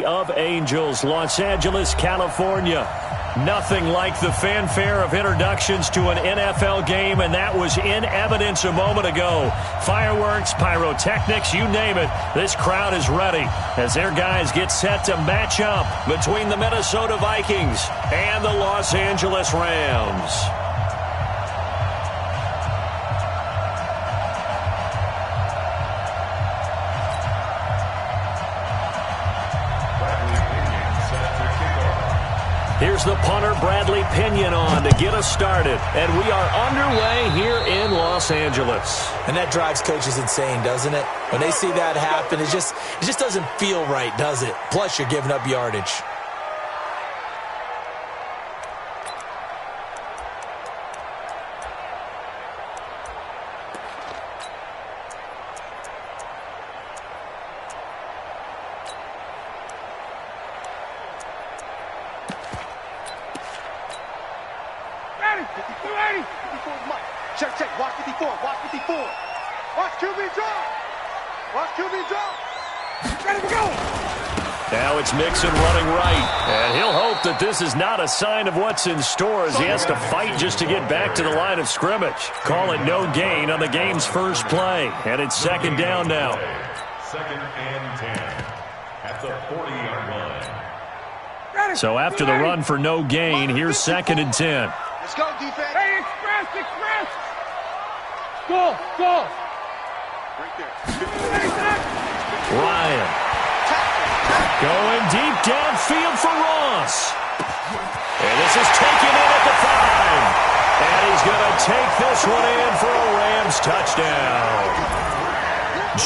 of Angels, Los Angeles, California. Nothing like the fanfare of introductions to an NFL game, and that was in evidence a moment ago. Fireworks, pyrotechnics, you name it. This crowd is ready as their guys get set to match up between the Minnesota Vikings and the Los Angeles Rams. Here's the punter, Bradley Pinion, on to get us started. And we are underway here in Los Angeles. And that drives coaches insane, doesn't it? When they see that happen, it just doesn't feel right, does it? Plus, you're giving up yardage. Now it's Mixon running right, and he'll hope that this is not a sign of what's in store as he has to fight just to get back to the line of scrimmage. Call it no gain on the game's first play, and it's second down now. Second and 10 at the 40-yard line. So after the run for no gain, here's second and 10. Let's go, defense. Hey, express. Go. Right there. Ryan. Going deep downfield for Ross. And this is taken in at the 5. And he's going to take this one in for a Rams touchdown.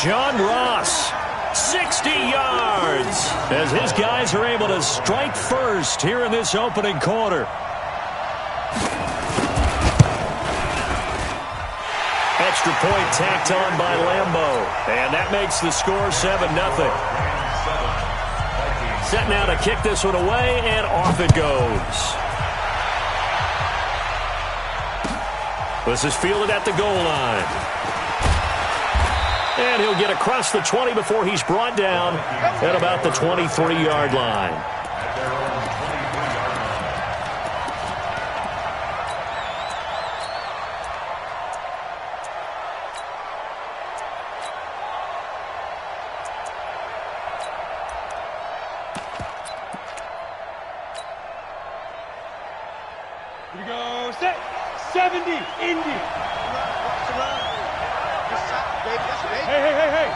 John Ross, 60 yards, as his guys are able to strike first here in this opening quarter. Extra point tacked on by Lambeau. And that makes the score 7-0. Set now to kick this one away, and off it goes. This is fielded at the goal line. And he'll get across the 20 before he's brought down at about the 23-yard line. Here we go, set, 70, Indy. Hey.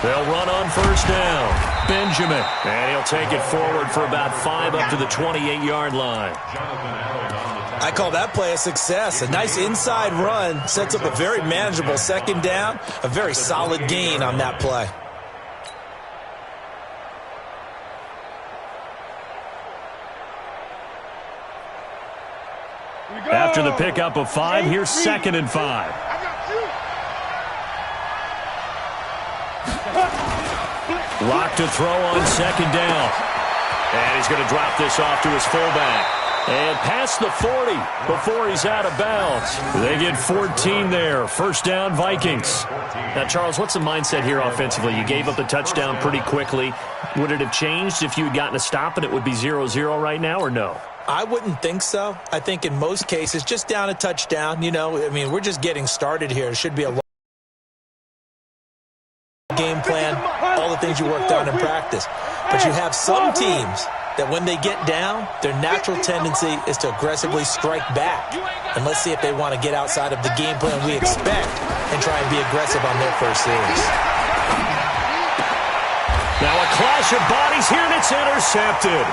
They'll run on first down. Benjamin. And he'll take it forward for about 5 up to the 28-yard line. I call that play a success. A nice inside run sets up a very manageable second down. A very solid gain on that play. After the pickup of 5, here's second and 5. Lock to throw on second down. And he's going to drop this off to his fullback. And past the 40 before he's out of bounds. They get 14 there. First down, Vikings. Now, Charles, what's the mindset here offensively? You gave up the touchdown pretty quickly. Would it have changed if you had gotten a stop and it would be 0-0 right now, or no? I wouldn't think so. I think in most cases, just down a touchdown, we're just getting started here. It should be a long game plan, all the things you worked on in practice. But you have some teams that when they get down, their natural tendency is to aggressively strike back. And let's see if they want to get outside of the game plan we expect and try and be aggressive on their first series. Now a clash of bodies here, and it's intercepted.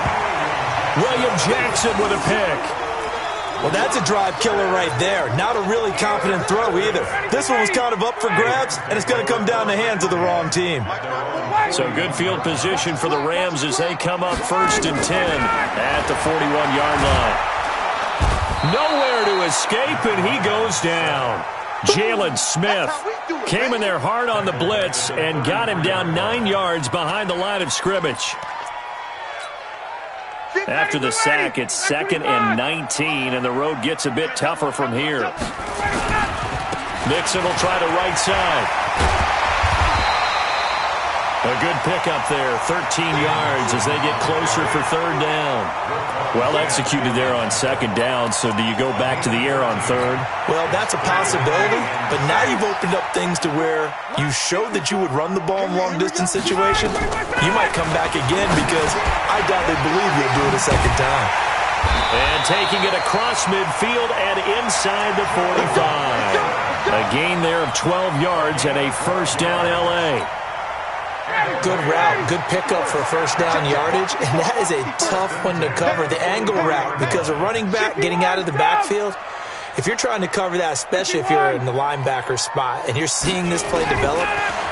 William Jackson with a pick. Well, that's a drive killer right there. Not a really confident throw either. This one was kind of up for grabs, and it's going to come down the hands of the wrong team. So good field position for the Rams as they come up first and 10 at the 41-yard line. Nowhere to escape, and he goes down. Jalen Smith came in there hard on the blitz and got him down 9 yards behind the line of scrimmage. After the sack, it's second and 19, and the road gets a bit tougher from here. Mixon will try the right side. A good pickup there, 13 yards as they get closer for third down. Well executed there on second down, so do you go back to the air on third? Well, that's a possibility, but now you've opened up things to where you showed that you would run the ball in long-distance situation. You might come back again because I doubt they believe you'll do it a second time. And taking it across midfield and inside the 45. A gain there of 12 yards and a first down L.A. Good route, good pickup for first down yardage, and that is a tough one to cover, the angle route, because a running back getting out of the backfield, if you're trying to cover that, especially if you're in the linebacker spot and you're seeing this play develop,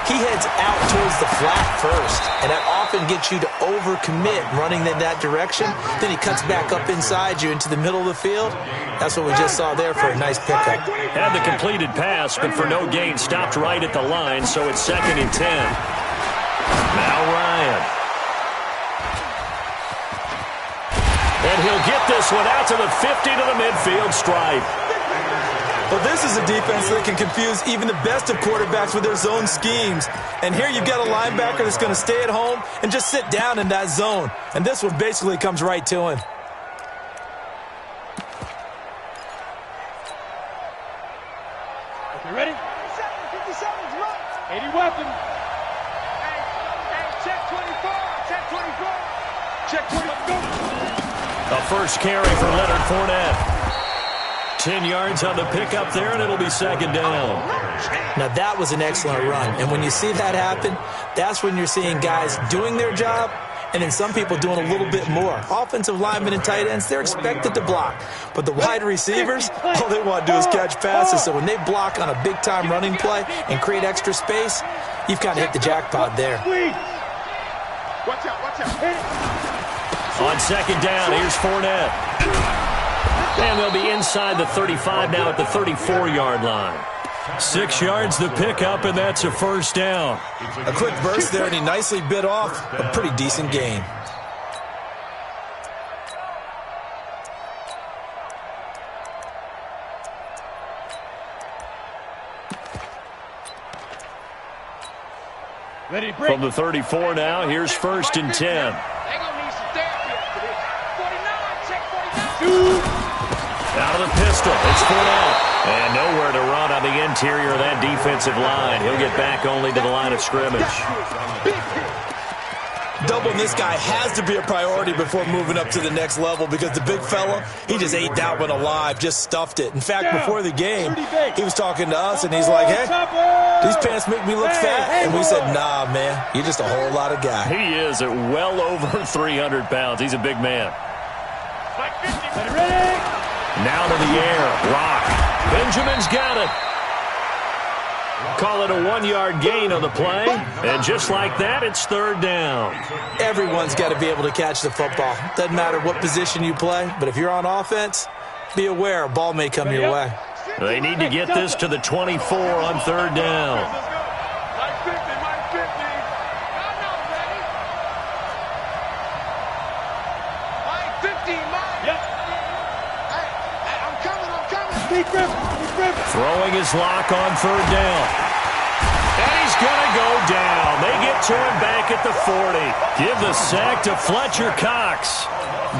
he heads out towards the flat first, and that often gets you to overcommit running in that direction. Then he cuts back up inside you into the middle of the field. That's what we just saw there for a nice pickup. Had the completed pass, but for no gain, stopped right at the line, so it's 2nd and 10. Now Ryan. And he'll get this one out to the 50 to the midfield stripe. Well, this is a defense that can confuse even the best of quarterbacks with their zone schemes. And here you've got a linebacker that's going to stay at home and just sit down in that zone. And this one basically comes right to him. Okay, ready? 57's right. 80 weapons. Check 24. Check 24. Check 24. Go. A first carry for Leonard Fournette. 10 yards on the pickup there, and it'll be second down. Now, that was an excellent run. And when you see that happen, that's when you're seeing guys doing their job and then some people doing a little bit more. Offensive linemen and tight ends, they're expected to block. But the wide receivers, all they want to do is catch passes. So when they block on a big-time running play and create extra space, you've kind of hit the jackpot there. Watch out, watch out. On second down, here's Fournette. And they'll be inside the 35 now at the 34-yard line. 6 yards the pickup, and that's a first down. A quick burst there, and he nicely bit off a pretty decent gain. Ready, break. From the 34 now, here's 1st and 10. They're gonna need some therapy after this. 49, check 49. Out of the pistol, it's Fournette. And nowhere to run on the interior of that defensive line. He'll get back only to the line of scrimmage. Doubling this guy has to be a priority before moving up to the next level because the big fella, he just ate that one alive, just stuffed it. In fact, before the game, he was talking to us, and he's like, hey, these pants make me look fat. And we said, nah, man, you're just a whole lot of guy. He is at well over 300 pounds. He's a big man. Now to the air, Rock. Benjamin's got it. Call it a 1-yard gain on the play. And just like that, it's third down. Everyone's got to be able to catch the football. Doesn't matter what position you play, but if you're on offense, be aware a ball may come your way. They need to get this to the 24 on third down. Throwing his lock on third down. And he's going to go down. They get to him back at the 40. Give the sack to Fletcher Cox.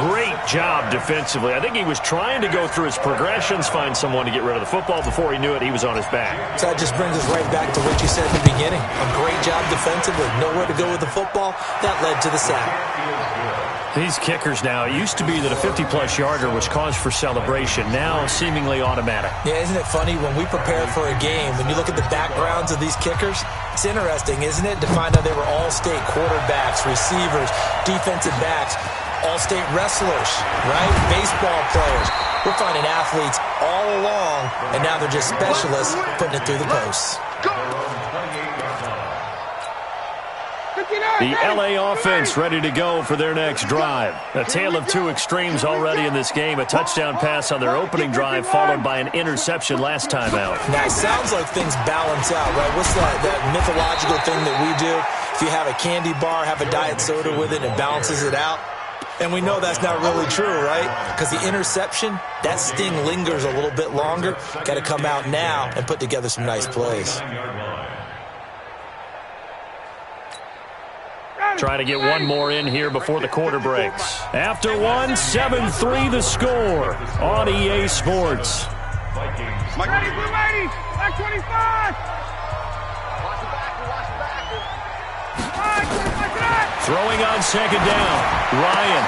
Great job defensively. I think he was trying to go through his progressions, find someone to get rid of the football. Before he knew it, he was on his back. So that just brings us right back to what you said at the beginning. A great job defensively. Nowhere to go with the football. That led to the sack. These kickers now, it used to be that a 50-plus yarder was cause for celebration. Now, seemingly automatic. Yeah, isn't it funny when we prepare for a game, when you look at the backgrounds of these kickers, it's interesting, isn't it, to find out they were all-state quarterbacks, receivers, defensive backs, all-state wrestlers, right? Baseball players. We're finding athletes all along, and now they're just specialists putting it through the posts. The L.A. offense ready to go for their next drive. A tale of two extremes already in this game. A touchdown pass on their opening drive followed by an interception last time out. Now, it sounds like things balance out, right? What's that mythological thing that we do? If you have a candy bar, have a diet soda with it, and it balances it out. And we know that's not really true, right? Because the interception, that sting lingers a little bit longer. Got to come out now and put together some nice plays. Trying to get one more in here before the quarter breaks. After one, 7-3 the score on EA Sports. Mike, ready, we're ready. Back 25. Watch the back. Throwing on second down. Ryan.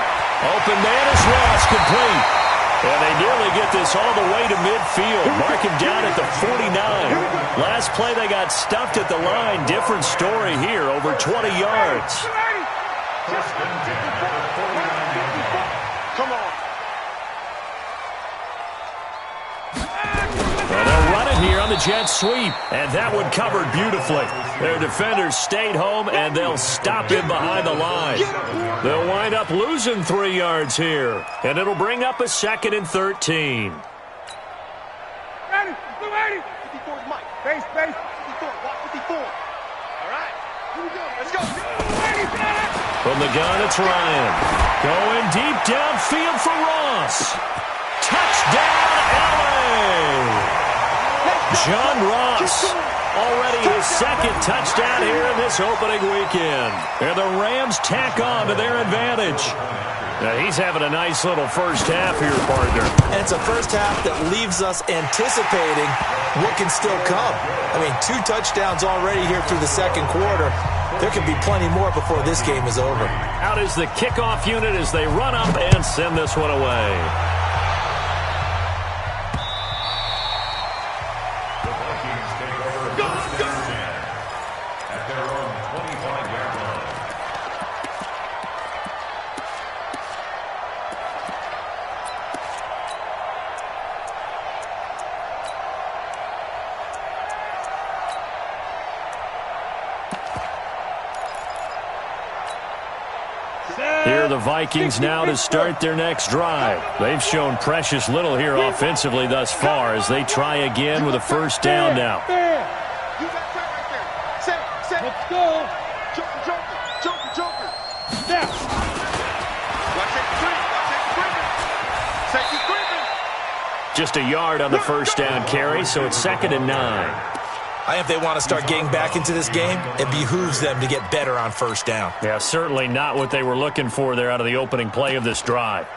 Open man is Ross, complete. And they nearly get this all the way to midfield. Mark him down at the 49. Last play they got stuffed at the line. Different story here, over 20 yards. Come on. Well, they'll run it here on the jet sweep, and that one covered beautifully. Their defenders stayed home, and they'll stop him behind the line. They'll wind up losing 3 yards here, and it'll bring up a 2nd and 13. Ready, we're ready. 54 is Mike. Base, 54. Watch 54. All right, here we go. Let's go. Ready, From the gun, it's Ryan. Going deep downfield for Ross. Touchdown, LA! John Ross, already his 2nd touchdown here in this opening weekend. And the Rams tack on to their advantage. Now, he's having a nice little first half here, partner. And it's a first half that leaves us anticipating what can still come. I mean, 2 touchdowns already here through the second quarter. There could be plenty more before this game is over. Out is the kickoff unit as they run up and send this one away. Here are the Vikings now to start their next drive. They've shown precious little here offensively thus far as they try again with a first down now. You got that right there. Set. Let's go. Joker. Now. Watch it creeping. Just a yard on the first down carry, so it's 2nd and 9. I think if they want to start getting back into this game, it behooves them to get better on first down. Yeah, certainly not what they were looking for there out of the opening play of this drive.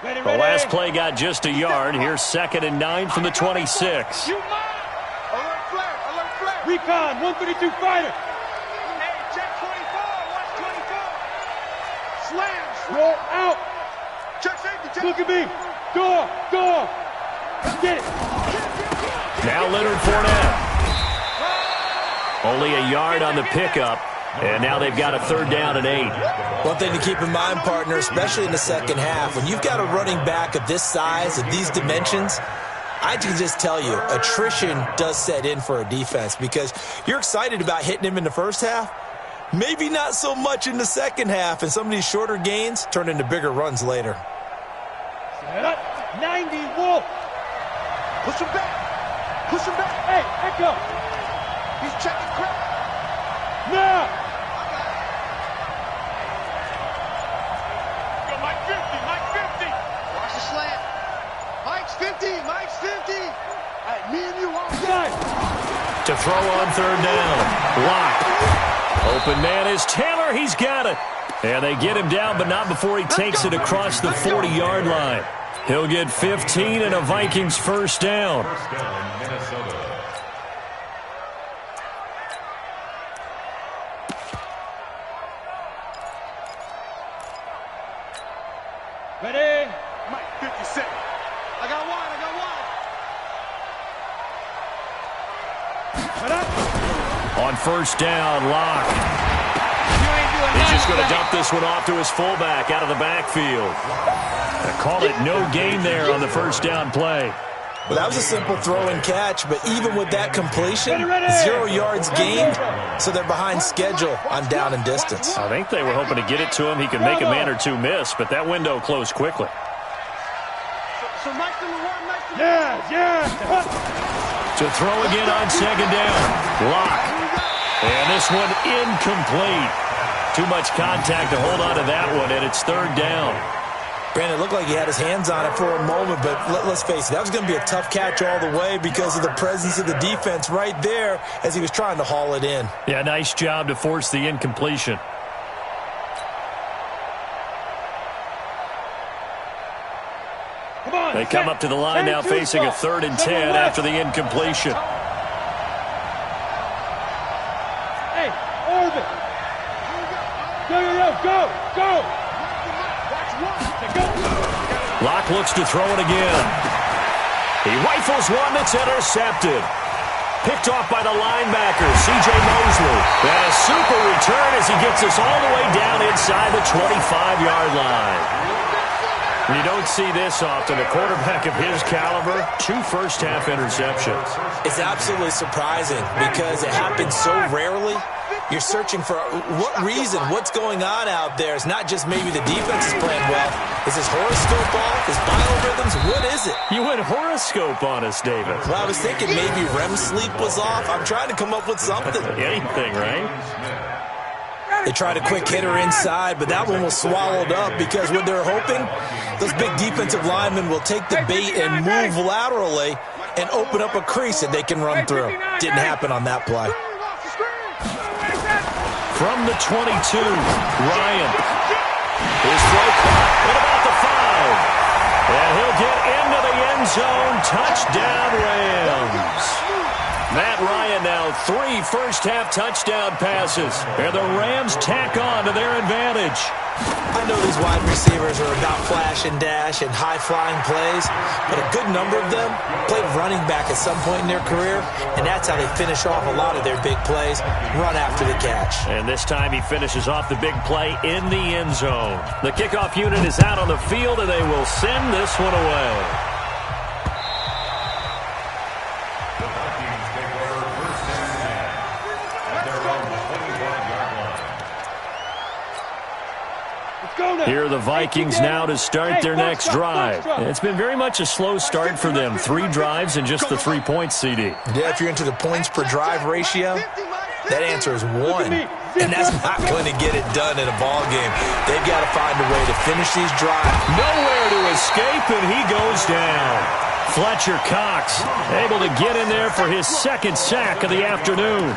Ready. The last play got just a yard. Here's 2nd and 9 from the 26. Alert flare. Recon, 132 fighter. Hey, check 24. Watch 24. Slams. Roll out. Check safety. Look at me. Door. Get it. Now Leonard Fournette. Only a yard on the pickup. And now they've got a 3rd down and 8. One thing to keep in mind, partner, especially in the second half, when you've got a running back of this size, of these dimensions, I can just tell you, attrition does set in for a defense because you're excited about hitting him in the first half, maybe not so much in the second half, and some of these shorter gains turn into bigger runs later. Set up. 90 Wolf. Push him back. Hey, echo. He's checking crap. Now. Go, Mike 50. Watch the slant. Mike's 50. All right, me and you on side. To throw on 3rd down. Lock. Open man is Taylor. He's got it. And they get him down, but not before he takes it across the 40-yard line. He'll get 15 and a Vikings first down. Minnesota. Ready? Mike 57. I got one. On first down, Lock. He's just going to dump this one off to his fullback out of the backfield. They call it no gain there on the first down play. Well, that was a simple throw and catch, but even with that completion, 0 yards gained, so they're behind schedule on down and distance. I think they were hoping to get it to him. He could make a man or two miss, but that window closed quickly. So Mike to the one, yeah. To throw again on second down. Lock. And this one incomplete. Too much contact to hold on to that one, and it's third down. Brandon, it looked like he had his hands on it for a moment, but let's face it, that was going to be a tough catch all the way because of the presence of the defense right there as he was trying to haul it in. Yeah, nice job to force the incompletion. They come up to the line now facing a 3rd and 10 after the incompletion. Hey, Orbit. Go. Locke looks to throw it again. He rifles one that's intercepted. Picked off by the linebacker, C.J. Mosley. And a super return as he gets us all the way down inside the 25-yard line. You don't see this often. A quarterback of his caliber, 2 first-half interceptions. It's absolutely surprising because it happens so rarely. You're searching for what reason, what's going on out there. It's not just maybe the defense is playing well. Is his horoscope off? His biorhythms? What is it? You went horoscope on us, David. Well, I was thinking maybe REM sleep was off. I'm trying to come up with something. Anything, right? They tried a quick hitter inside, but that one was swallowed up because what they're hoping, those big defensive linemen will take the bait and move laterally and open up a crease that they can run through. Didn't happen on that play. From the 22, Ryan. His throw caught at about the 5. And he'll get into the end zone. Touchdown, Rams. Matt Ryan now 3 first-half touchdown passes. And the Rams tack on to their advantage. I know these wide receivers are about flash and dash and high-flying plays, but a good number of them played running back at some point in their career, and that's how they finish off a lot of their big plays, run after the catch. And this time he finishes off the big play in the end zone. The kickoff unit is out on the field, and they will send this one away. Here are the Vikings now to start their next drive. It's been very much a slow start for them. 3 drives and just the 3 points, CD. Yeah, if you're into the points per drive ratio, that answer is 1. And that's not going to get it done in a ball game. They've got to find a way to finish these drives. Nowhere to escape, and he goes down. Fletcher Cox able to get in there for his 2nd sack of the afternoon.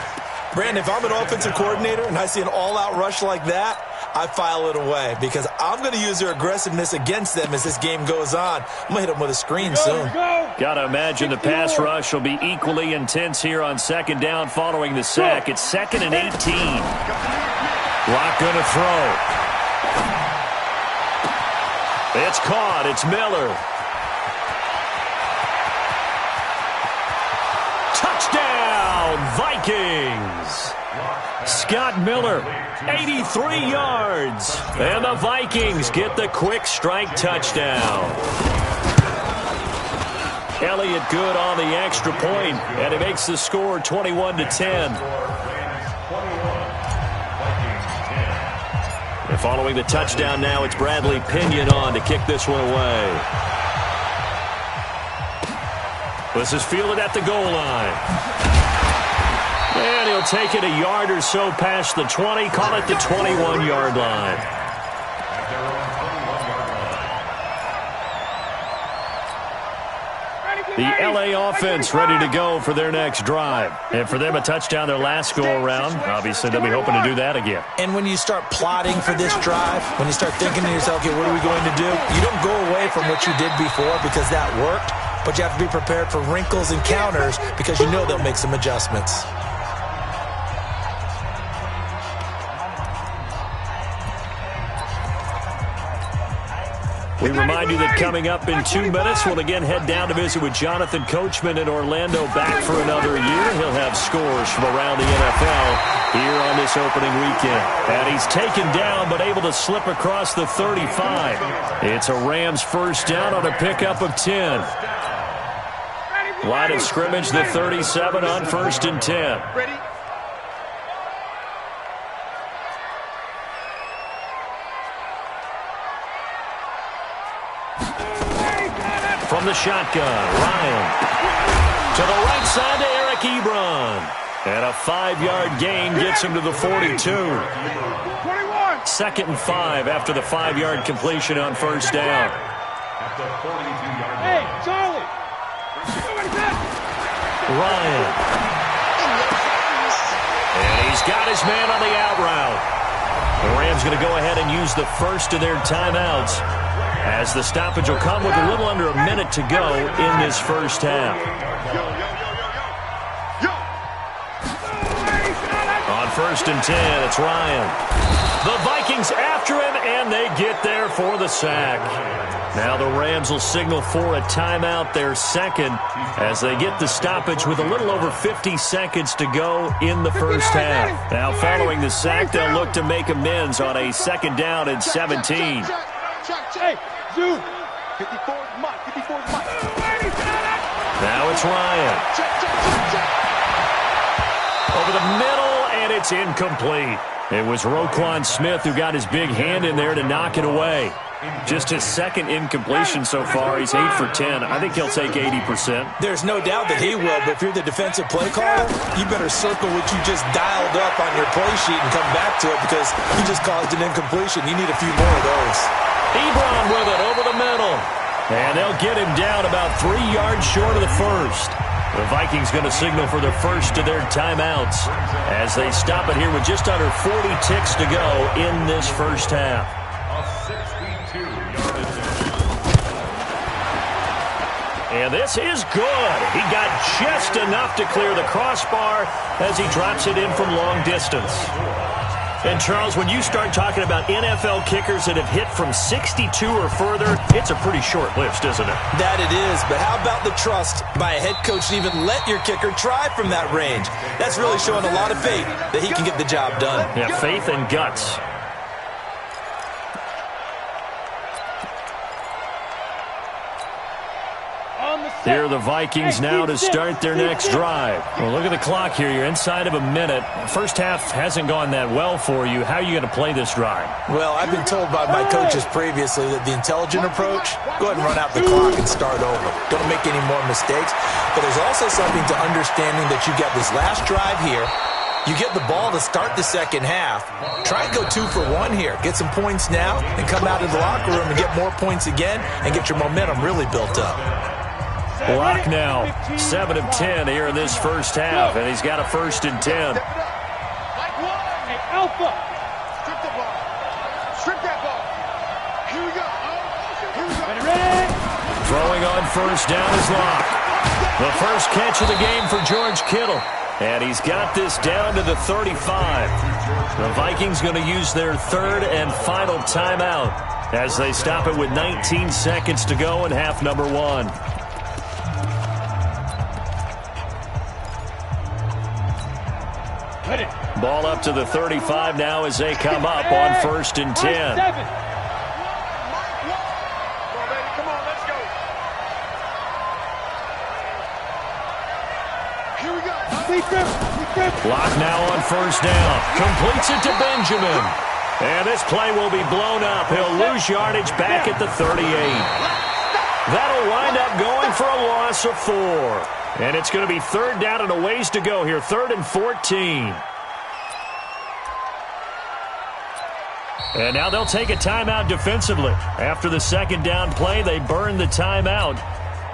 Brandon, if I'm an offensive coordinator and I see an all-out rush like that, I file it away because I'm going to use their aggressiveness against them as this game goes on. I'm going to hit them with a screen soon. Got to imagine the pass rush will be equally intense here on 2nd down following the sack. It's 2nd and 18. Locke going to throw. It's caught. It's Miller. Touchdown, Vikings. Scott Miller, 83 yards. And the Vikings get the quick strike touchdown. Elliott good on the extra point, and it makes the score 21-10. And following the touchdown now, it's Bradley Pinion on to kick this one away. This is fielded at the goal line. And he'll take it a yard or so past the 20, call it the 21-yard line. The L.A. offense ready to go for their next drive. And for them, a touchdown their last go-around. Obviously, they'll be hoping to do that again. And when you start plotting for this drive, when you start thinking to yourself, okay, what are we going to do? You don't go away from what you did before because that worked, but you have to be prepared for wrinkles and counters because you know they'll make some adjustments. We remind you that coming up in 2 minutes, we'll again head down to visit with Jonathan Coachman in Orlando, back for another year. He'll have scores from around the NFL here on this opening weekend. And he's taken down, but able to slip across the 35. It's a Rams first down on a pickup of 10. Line of scrimmage, the 37 on 1st and 10. From the shotgun, Ryan. To the right side to Eric Ebron. And a 5-yard gain gets him to the 42. 21. 2nd and 5 after the 5-yard completion on first down. At the 42-yard line. Hey, Charlie. Ryan. And he's got his man on the out route. The Rams going to go ahead and use the first of their timeouts, as the stoppage will come with a little under a minute to go in this first half. On 1st and 10, it's Ryan. The Vikings after him, and they get there for the sack. Now the Rams will signal for a timeout, their second, as they get the stoppage with a little over 50 seconds to go in the first half. Now following the sack, they'll look to make amends on a 2nd down and 17. Hey, Zoom. 54's Mike. 54's Mike. Now it's Ryan. Over the middle, and it's incomplete. It was Roquan Smith who got his big hand in there to knock it away. Just his 2nd incompletion so far. He's 8 for 10. I think he'll take 80%. There's no doubt that he will, but if you're the defensive play caller, you better circle what you just dialed up on your play sheet and come back to it, because he just caused an incompletion. You need a few more of those. Ebron with it over the middle. And they'll get him down about 3 yards short of the first. The Vikings going to signal for the first of their timeouts as they stop it here with just under 40 ticks to go in this first half. A 62-yard attempt. And this is good. He got just enough to clear the crossbar as he drops it in from long distance. And, Charles, when you start talking about NFL kickers that have hit from 62 or further, it's a pretty short list, isn't it? That it is, but how about the trust by a head coach to even let your kicker try from that range? That's really showing a lot of faith that he can get the job done. Yeah, faith and guts. Here are the Vikings now to start their next drive. Well, look at the clock here. You're inside of a minute. First half hasn't gone that well for you. How are you going to play this drive? Well, I've been told by my coaches previously that the intelligent approach, go ahead and run out the clock and start over. Don't make any more mistakes. But there's also something to understanding that you get this last drive here. You get the ball to start the second half. Try and go 2 for 1 here. Get some points now and come out of the locker room and get more points again and get your momentum really built up. Block now, 7 of 10 here in this first half, and he's got a 1st and 10. Hey, Alpha. Strip the ball. Strip that ball. Here we go. Here we go. Ready? Throwing on first down is Locke. The first catch of the game for George Kittle. And he's got this down to the 35. The Vikings going to use their 3rd and final timeout as they stop it with 19 seconds to go in half number 1. Ball up to the 35 now as they come up on 1st and 10. Block now on first down. Completes it to Benjamin. And this play will be blown up. He'll lose yardage back at the 38. That'll wind up going for a loss of 4. And it's going to be 3rd down and a ways to go here. 3rd and 14. And now they'll take a timeout defensively. After the 2nd down play, they burn the timeout,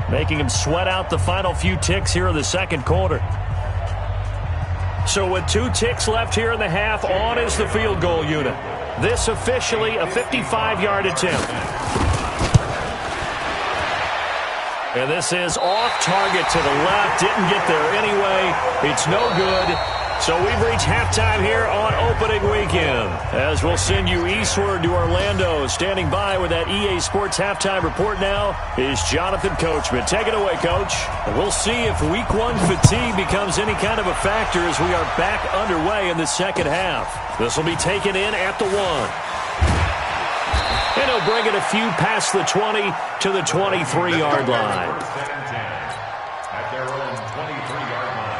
making them sweat out the final few ticks here in the 2nd quarter. So with 2 ticks left here in the half, on is the field goal unit. This officially a 55-yard attempt. And this is off target to the left. Didn't get there anyway. It's no good. So we've reached halftime here on opening weekend, as we'll send you eastward to Orlando. Standing by with that EA Sports halftime report now is Jonathan Coachman. Take it away, Coach. We'll see if Week 1 fatigue becomes any kind of a factor as we are back underway in the second half. This will be taken in at the 1. And he'll bring it a few past the 20 to the 23-yard line. At their own 23-yard line.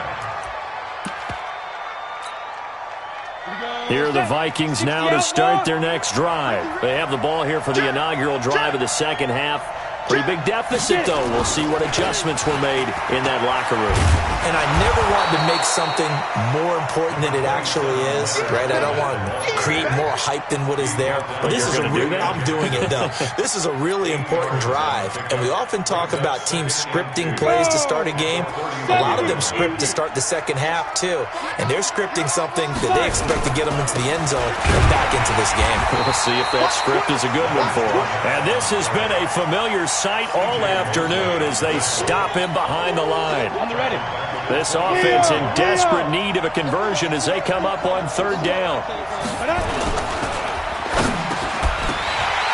Here are the Vikings now to start their next drive. They have the ball here for the inaugural drive of the second half. Pretty big deficit, though. We'll see what adjustments were made in that locker room. And I never wanted to make something more important than it actually is, right? I don't want to create more hype than what is there. But this is I'm doing it, though. This is a really important drive. And we often talk about teams scripting plays to start a game. A lot of them script to start the second half, too. And they're scripting something that they expect to get them into the end zone and back into this game. We'll see if that script is a good one for them. And this has been a familiar sight all afternoon as they stop him behind the line. On the ready. This offense in desperate need of a conversion as they come up on third down.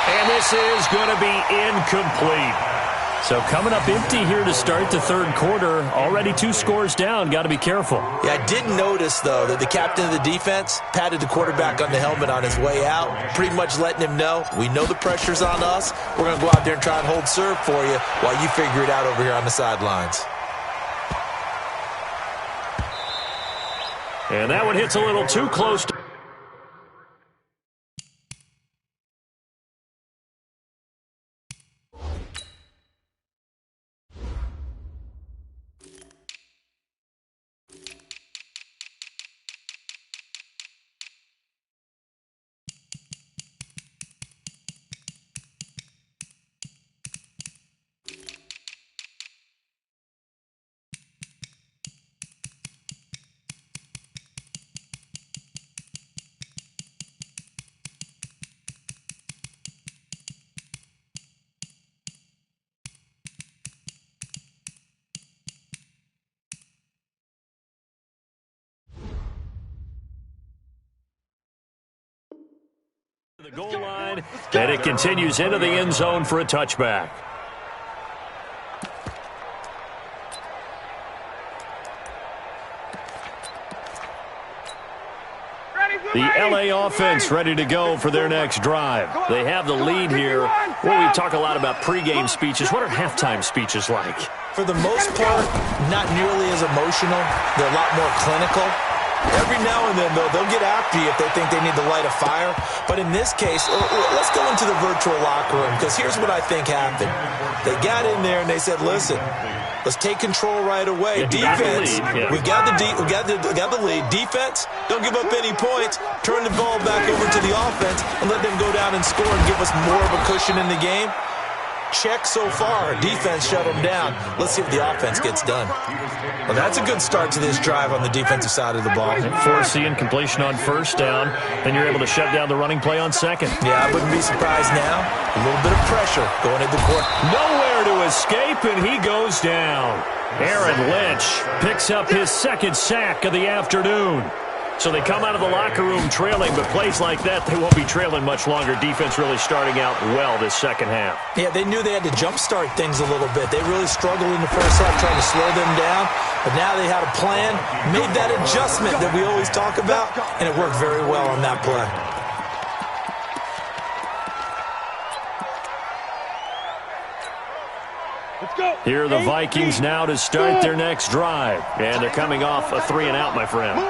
And this is going to be incomplete. So coming up empty here to start the third quarter. Already 2 scores down. Got to be careful. Yeah, I did notice, though, that the captain of the defense patted the quarterback on the helmet on his way out, pretty much letting him know, we know the pressure's on us. We're going to go out there and try and hold serve for you while you figure it out over here on the sidelines. And that one hits a little too close to... the goal line, and it continues into the end zone for a touchback. The LA offense ready to go for their next drive. They have the lead here. Well, we talk a lot about pregame speeches. What are halftime speeches like? For the most part, not nearly as emotional. They're a lot more clinical. Every now and then, though, they'll get after you if they think they need to light a fire. But in this case, let's go into the virtual locker room, because here's what I think happened. They got in there and they said, listen, let's take control right away. Defense, we got the lead. Defense, don't give up any points. Turn the ball back over to the offense and let them go down and score and give us more of a cushion in the game. Check so far. Defense shut them down. Let's see if the offense gets done. Well, that's a good start to this drive on the defensive side of the ball. Forcing completion on first down, then you're able to shut down the running play on second. Yeah, I wouldn't be surprised now. A little bit of pressure going into the court. Nowhere to escape, and he goes down. Aaron Lynch picks up his second sack of the afternoon. So they come out of the locker room trailing, but plays like that, they won't be trailing much longer. Defense really starting out well this second half. Yeah, they knew they had to jumpstart things a little bit. They really struggled in the first half trying to slow them down, but now they had a plan, made that adjustment that we always talk about, and it worked very well on that play. Here are the Vikings now to start their next drive, and they're coming off a 3-and-out, my friend.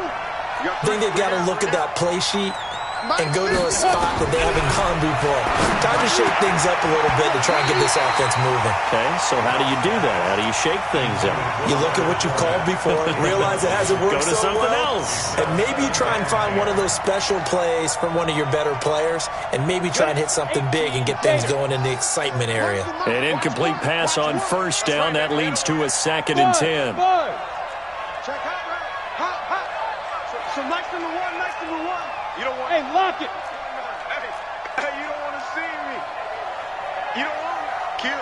I think they've got to look at that play sheet and go to a spot that they haven't gone before. Time to shake things up a little bit to try and get this offense moving. Okay, so how do you do that? How do you shake things up? You look at what you've called before, realize it hasn't worked Go to so something well, else. and maybe you try and find one of those special plays from one of your better players, and maybe try and hit something big and get things going in the excitement area. An incomplete pass on first down. That leads to a 2nd and 10. Check out, hot. So nice number one. You don't want. Hey, lock it. Hey, you don't want to see me. You don't want to. Kill.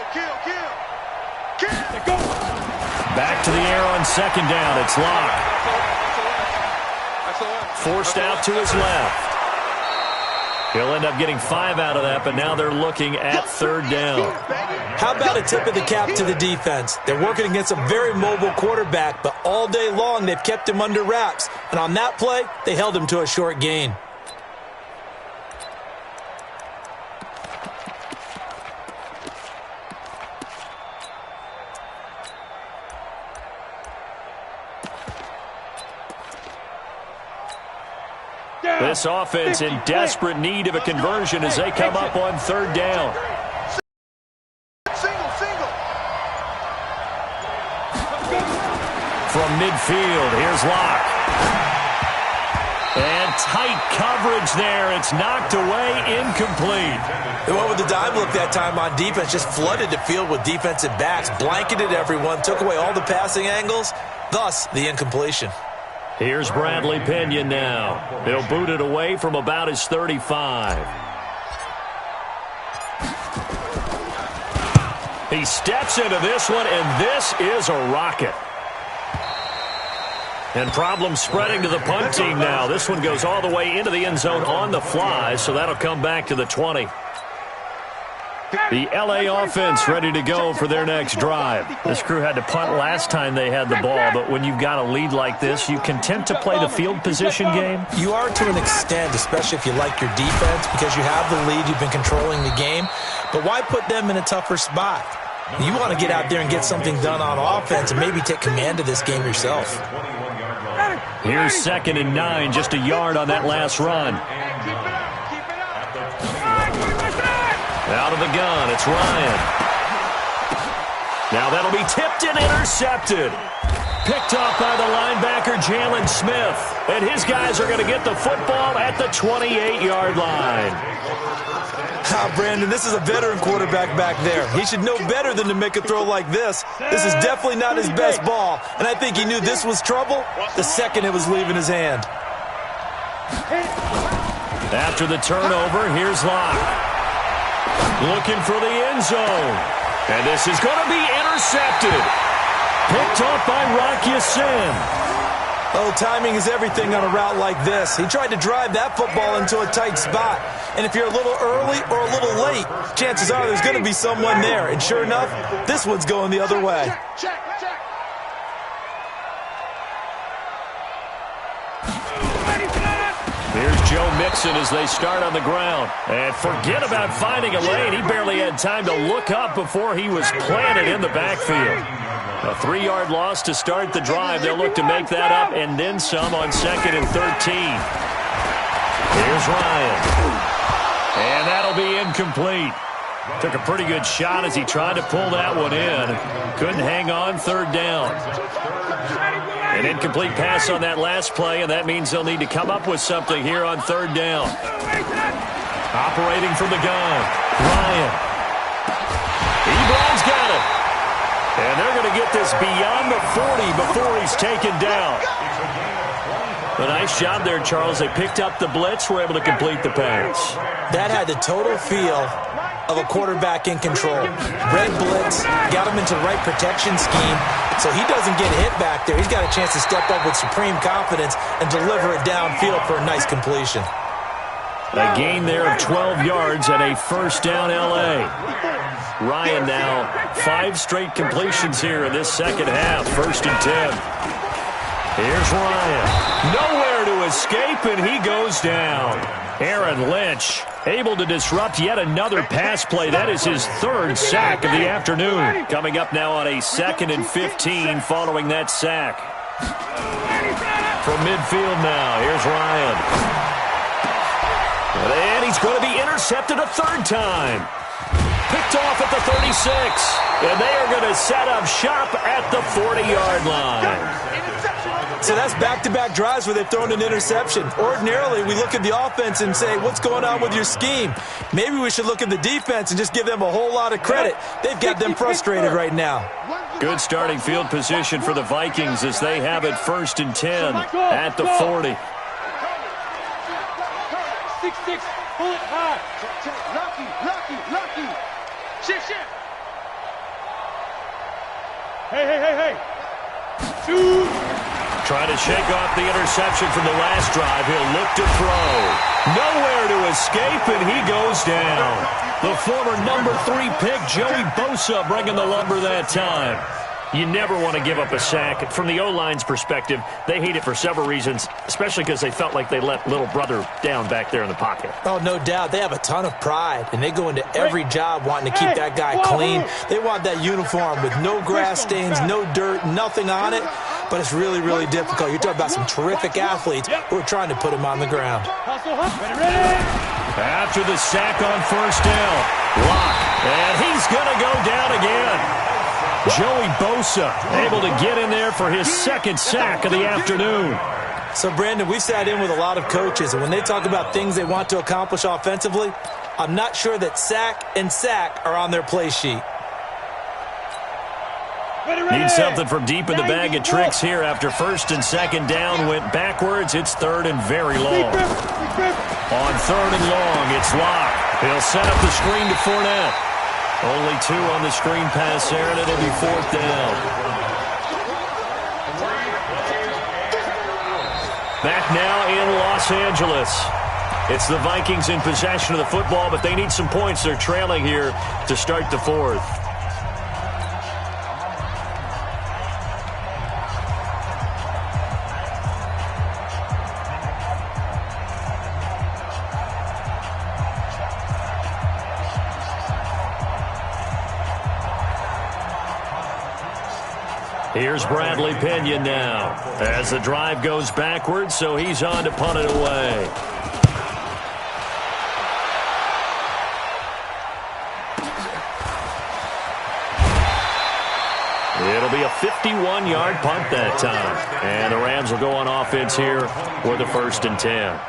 Go. Back to the air on second down. It's locked. Forced out to his left. He'll end up getting 5 out of that, but now they're looking at third down. How about a tip of the cap to the defense? They're working against a very mobile quarterback, but all day long they've kept him under wraps. And on that play, they held him to a short gain. This offense in desperate need of a conversion as they come up on third down. Single from midfield. Here's Locke. And tight coverage there. It's knocked away, incomplete. They went with the dime look that time on defense, just flooded the field with defensive backs, blanketed everyone, took away all the passing angles, thus the incompletion. Here's Bradley Pinion now. He'll boot it away from about his 35. He steps into this one, and this is a rocket. And problems spreading to the punt team now. This one goes all the way into the end zone on the fly, so that'll come back to the 20. The LA offense ready to go for their next drive. This crew had to punt last time they had the ball, but when you've got a lead like this, you content to play the field position game? You are to an extent, especially if you like your defense, because you have the lead, you've been controlling the game. But why put them in a tougher spot? You want to get out there and get something done on offense and maybe take command of this game yourself. Here's 2nd and 9, just a yard on that last run. Out of the gun, it's Ryan. Now that'll be tipped and intercepted. Picked off by the linebacker, Jalen Smith. And his guys are going to get the football at the 28-yard line. Brandon, this is a veteran quarterback back there. He should know better than to make a throw like this. This is definitely not his best ball, and I think he knew this was trouble the second it was leaving his hand. After the turnover, here's Locke. Looking for the end zone. And this is going to be intercepted. Picked off by Rock Ya-Sin. Oh, timing is everything on a route like this. He tried to drive that football into a tight spot. And if you're a little early or a little late, chances are there's going to be someone there. And sure enough, this one's going the other way. Here's Joe Mixon as they start on the ground. And forget about finding a lane. He barely had time to look up before he was planted in the backfield. A 3-yard loss to start the drive. They'll look to make that up and then some on 2nd and 13. Here's Ryan. And that'll be incomplete. Took a pretty good shot as he tried to pull that one in. Couldn't hang on, 3rd down. An incomplete pass on that last play, and that means they'll need to come up with something here on 3rd down. Operating from the gun, Ryan. Ebron's got it. And they're going to get this beyond the 40 before he's taken down. A nice job there, Charles. They picked up the blitz, were able to complete the pass. That had the total feel of a quarterback in control. Red blitz, got him into the right protection scheme, so he doesn't get hit back there. He's got a chance to step up with supreme confidence and deliver it downfield for a nice completion. A gain there of 12 yards and a 1st down L.A. Ryan now 5 straight completions here in this second half. 1st and 10. Here's Ryan. Nowhere to escape, and he goes down. Aaron Lynch able to disrupt yet another pass play. That is his 3rd sack of the afternoon. Coming up now on a 2nd and 15 following that sack. From midfield now, here's Ryan. And he's going to be intercepted a 3rd time. Picked off at the 36. And they are going to set up shop at the 40-yard line. So that's back-to-back drives where they've thrown an interception. Ordinarily, we look at the offense and say, what's going on with your scheme? Maybe we should look at the defense and just give them a whole lot of credit. They've got them frustrated right now. Good starting field position for the Vikings as they have it 1st and 10 at the 40. 6-6, pull it high. Lucky. Shit. Hey. Shoot. Trying to shake off the interception from the last drive. He'll look to throw. Nowhere to escape, and he goes down. The former number 3 pick, Joey Bosa, bringing the lumber that time. You never want to give up a sack. From the O-line's perspective, they hate it for several reasons, especially because they felt like they let little brother down back there in the pocket. Oh, no doubt. They have a ton of pride, and they go into every job wanting to keep that guy clean. They want that uniform with no grass stains, no dirt, nothing on it. But it's really, really difficult. You're talking about some terrific athletes who are trying to put him on the ground. After the sack on 1st down, Locke, and he's going to go down again. Joey Bosa able to get in there for his second sack of the afternoon. So, Brandon, we've sat in with a lot of coaches, and when they talk about things they want to accomplish offensively, I'm not sure that sack and sack are on their play sheet. Need something from deep in the bag of tricks here after first and second down went backwards. It's third and very long. On third and long, it's Locke. He'll set up the screen to Fournette. Only 2 on the screen pass there, and it'll be fourth down. Back now in Los Angeles. It's the Vikings in possession of the football, but they need some points. They're trailing here to start the fourth. Here's Bradley Pinion now as the drive goes backwards, so he's on to punt it away. It'll be a 51-yard punt that time. And the Rams will go on offense here with a 1st and 10.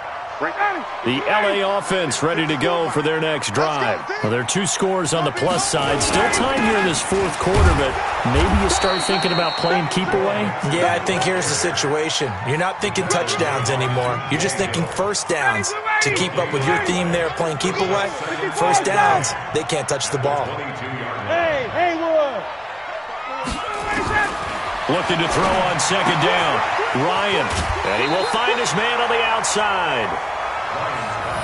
The LA offense ready to go for their next drive. Well, there are 2 scores on the plus side. Still time here in this fourth quarter, but maybe you start thinking about playing keep away? Yeah, I think here's the situation. You're not thinking touchdowns anymore. You're just thinking first downs. To keep up with your theme there, playing keep away, first downs, they can't touch the ball. Hey, Haywood! Looking to throw on second down. Ryan. And he will find his man on the outside.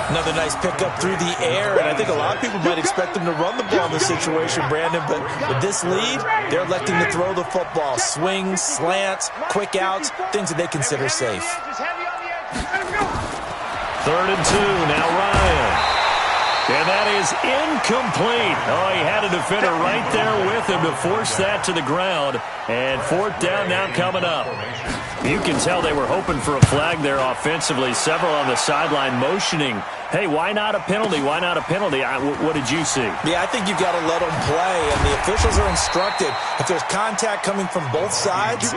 Another nice pickup through the air, and I think a lot of people might expect them to run the ball in this situation, Brandon, but with this lead, they're electing to throw the football. Swings, slants, quick outs, things that they consider safe. 3rd and 2. Now Ryan. And that is incomplete. Oh, he had a defender right there with him to force that to the ground. And 4th down now coming up. You can tell they were hoping for a flag there offensively. Several on the sideline motioning, hey, why not a penalty? Why not a penalty? What did you see? Yeah, I think you've got to let them play, and the officials are instructed. If there's contact coming from both sides,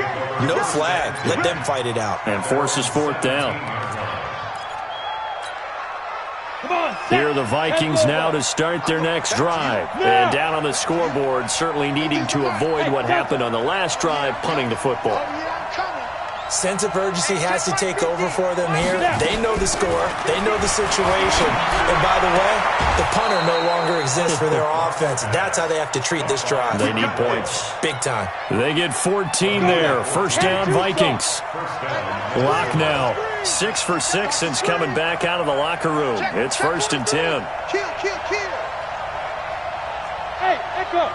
no flag. Let them fight it out. And forces 4th down. Here are the Vikings now to start their next drive. And down on the scoreboard, certainly needing to avoid what happened on the last drive, punting the football. Sense of urgency has to take over for them here. They know the score. They know the situation. And by the way, the punter no longer exists for their offense. That's how they have to treat this drive. They need points. Big time. They get 14 there. First down, Vikings. Locke now. 6 for 6 since coming back out of the locker room. It's 1st and 10. Hey, Echo.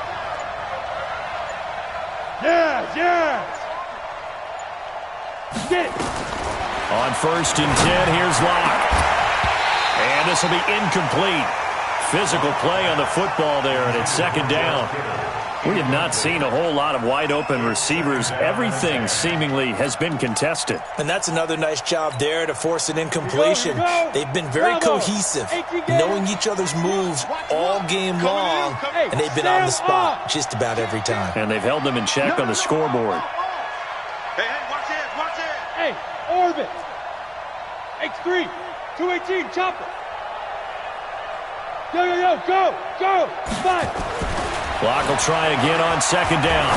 Yes. Get it. On 1st and 10, here's Locke. And this will be incomplete. Physical play on the football there, and it's 2nd down. We have not seen a whole lot of wide-open receivers. Everything seemingly has been contested. And that's another nice job there to force an incompletion. They've been very cohesive, knowing each other's moves all game long, and they've been on the spot just about every time. And they've held them in check on the scoreboard. Hey, watch it. Hey, Orbit. X3, 218, chopper. Yo, go. 5. Locke will try again on 2nd down.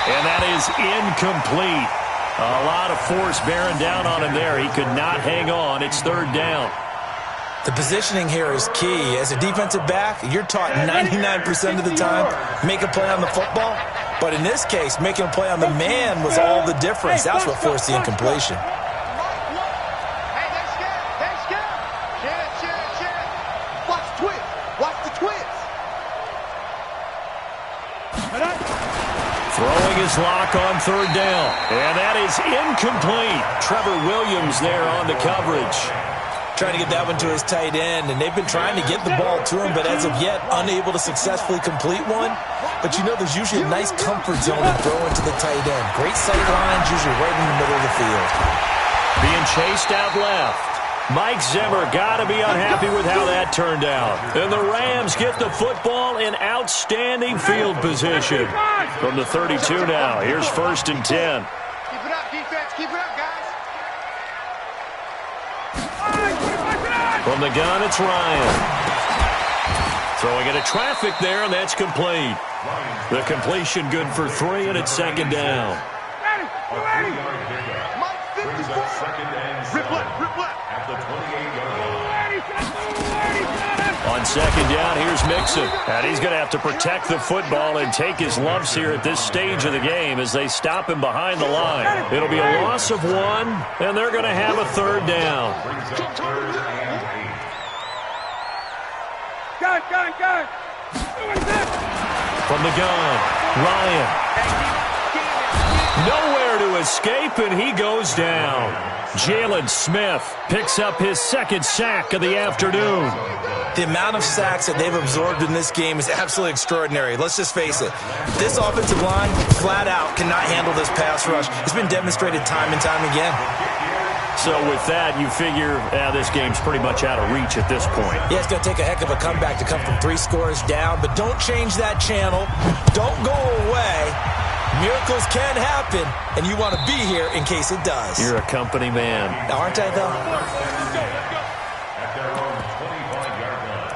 And that is incomplete. A lot of force bearing down on him there. He could not hang on. It's 3rd down. The positioning here is key. As a defensive back, you're taught 99% of the time, make a play on the football. But in this case, making a play on the man was all the difference. That's what forced the incompletion. Throwing his Locke on 3rd down. And that is incomplete. Trevor Williams there on the coverage. Trying to get that one to his tight end, and they've been trying to get the ball to him, but as of yet, unable to successfully complete one. But you know there's usually a nice comfort zone in throwing to the tight end. Great sight lines, usually right in the middle of the field. Being chased out left. Mike Zimmer got to be unhappy with how that turned out. And the Rams get the football in outstanding field position. From the 32 now, here's 1st and 10. Keep it up, defense. Keep it up, guys. From the gun, it's Ryan. Throwing into traffic there, and that's complete. The completion good for 3, and it's 2nd down. Rip left, rip left. At the 28-yard line. On 2nd down, here's Mixon. And he's going to have to protect the football and take his lumps here at this stage of the game as they stop him behind the line. It'll be a loss of 1, and they're going to have a 3rd down. Gun. From the gun, Ryan. Nowhere to escape, and he goes down. Jalen Smith picks up his 2nd sack of the afternoon. The amount of sacks that they've absorbed in this game is absolutely extraordinary. Let's just face it. This offensive line, flat out, cannot handle this pass rush. It's been demonstrated time and time again. So with that, you figure this game's pretty much out of reach at this point. Yeah, it's going to take a heck of a comeback to come from 3 scores down, but don't change that channel. Don't go away. Miracles can happen, and you want to be here in case it does. You're a company man. Aren't I, though? At their own 25-yard line.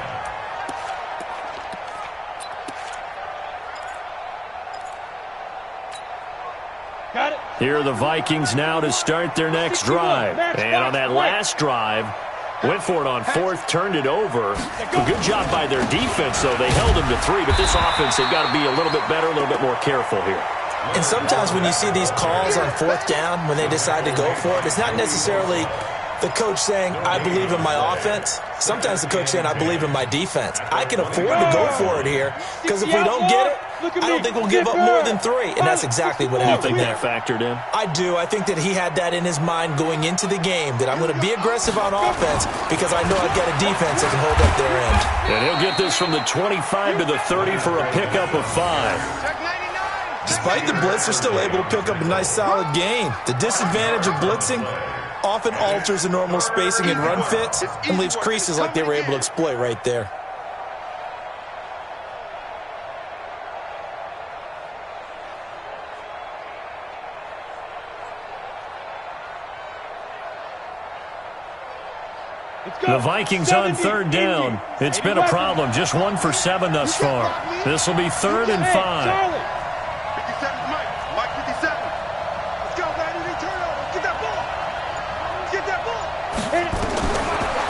Got it. Here are the Vikings now to start their next drive. And on that last drive, went for it on 4th, turned it over. A good job by their defense, though. They held them to 3, but this offense, they've got to be a little bit better, a little bit more careful here. And sometimes when you see these calls on 4th down, when they decide to go for it, it's not necessarily the coach saying, I believe in my offense. Sometimes the coach saying, I believe in my defense. I can afford to go for it here, because if we don't get it, I don't think we'll give up more than 3. And that's exactly what You happened think there. that factored in? I do. I think that he had that in his mind going into the game, that I'm going to be aggressive on offense because I know I've got a defense that can hold up their end. And he'll get this from the 25 to the 30 for a pickup of 5. Despite the blitz, they're still able to pick up a nice solid gain. The disadvantage of blitzing often alters the normal spacing and run fits and leaves creases like they were able to exploit right there. The Vikings on 3rd down. It's been a problem. Just 1 for 7 thus far. This will be 3rd and 5. 57's Mike. Mike 57. Let's go, man. Any turnover. Get that ball. Get that ball.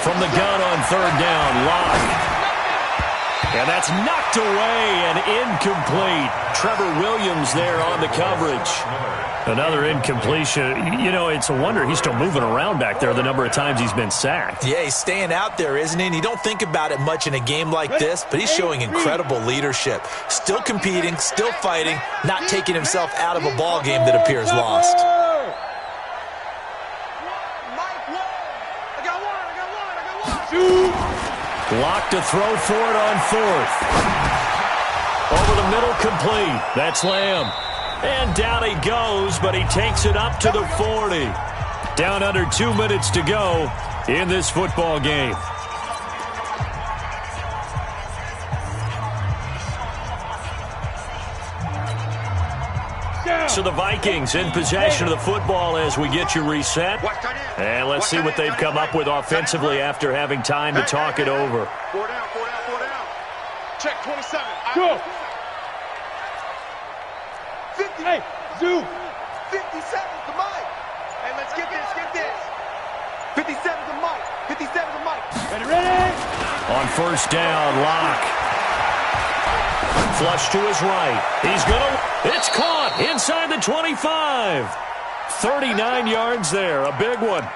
From the gun on 3rd down, Locke. And that's knocked away and incomplete. Trevor Williams there on the coverage. Another incompletion. You know, it's a wonder he's still moving around back there the number of times he's been sacked. Yeah, he's staying out there, isn't he? And you don't think about it much in a game like this, but he's showing incredible leadership. Still competing, still fighting, not taking himself out of a ball game that appears lost. Lock to throw for it on 4th. Over the middle, complete. That's Lamb. And down he goes, but he takes it up to the 40. Down under 2 minutes to go in this football game. So the Vikings in possession of the football as we get you reset. And let's see what they've come up with offensively after having time to talk it over. 4 down. Check 27. Go. 50. Hey, Zoo. 57's the Mike. Hey, let's get this. 57's the Mike. 57's the Mike. Ready? On 1st down, Locke. Flush to his right. He's it's caught inside the 25. 39 yards there, a big one.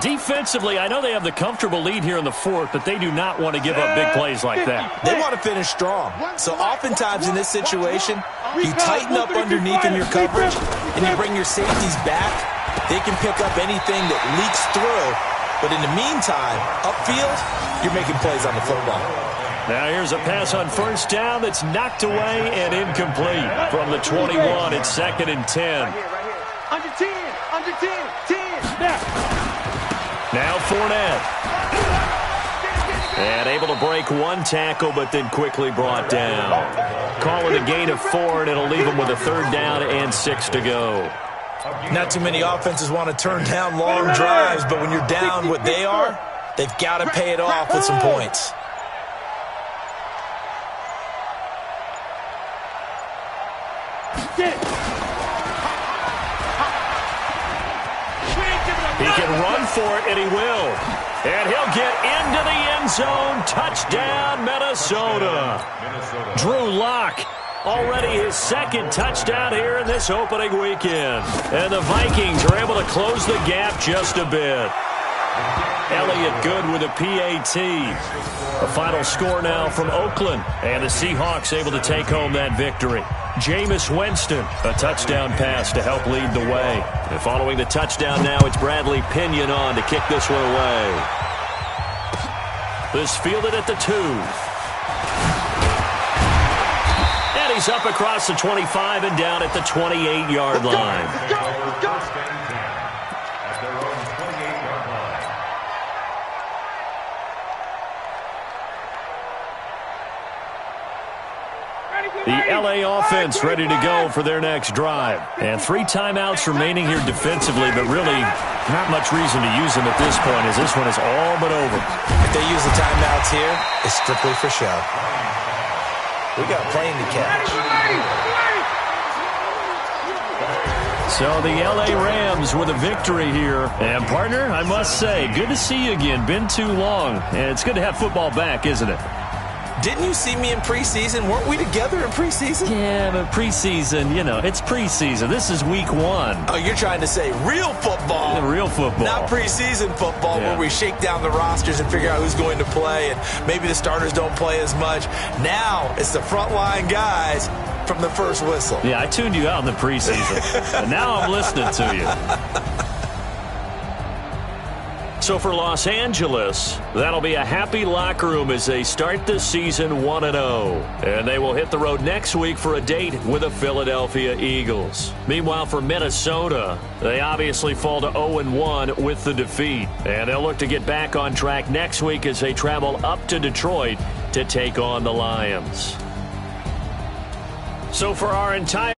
Defensively, I know they have the comfortable lead here in the 4th, but they do not want to give up big plays like that. They want to finish strong. So oftentimes in this situation, you tighten up underneath in your coverage and you bring your safeties back. They can pick up anything that leaks through. But in the meantime, upfield, you're making plays on the football. Now here's a pass on 1st down that's knocked away and incomplete. From the 21, it's 2nd and 10. Right here. Under 10. 10. Now. Now Fournette. And able to break one tackle, but then quickly brought down. Call it a gain of 4, and it'll leave them with a 3rd down and 6 to go. Not too many offenses want to turn down long drives, but when you're down what they are, they've got to pay it off with some points. He can run for it, and he will. And he'll get into the end zone. Touchdown, Minnesota. Drew Lock, already his 2nd touchdown here in this opening weekend. And the Vikings are able to close the gap just a bit. Elliott good with a PAT. The final score now from Oakland. And the Seahawks able to take home that victory. Jameis Winston, a touchdown pass to help lead the way. And following the touchdown now, it's Bradley Pinion on to kick this one away. This fielded at the 2. And he's up across the 25 and down at the 28-yard line. The L.A. offense ready to go for their next drive. And 3 timeouts remaining here defensively, but really not much reason to use them at this point as this one is all but over. If they use the timeouts here, it's strictly for show. We got a plane to catch. So the L.A. Rams with a victory here. And, partner, I must say, good to see you again. Been too long. And it's good to have football back, isn't it? Didn't you see me in preseason? Weren't we together in preseason? Yeah, but preseason, you know, it's preseason. This is week 1. Oh, you're trying to say real football. Real football. Not preseason football where we shake down the rosters and figure out who's going to play, and maybe the starters don't play as much. Now it's the frontline guys from the first whistle. Yeah, I tuned you out in the preseason. And now I'm listening to you. So for Los Angeles, that'll be a happy locker room as they start the season 1-0. And they will hit the road next week for a date with the Philadelphia Eagles. Meanwhile, for Minnesota, they obviously fall to 0-1 with the defeat. And they'll look to get back on track next week as they travel up to Detroit to take on the Lions. So for our entire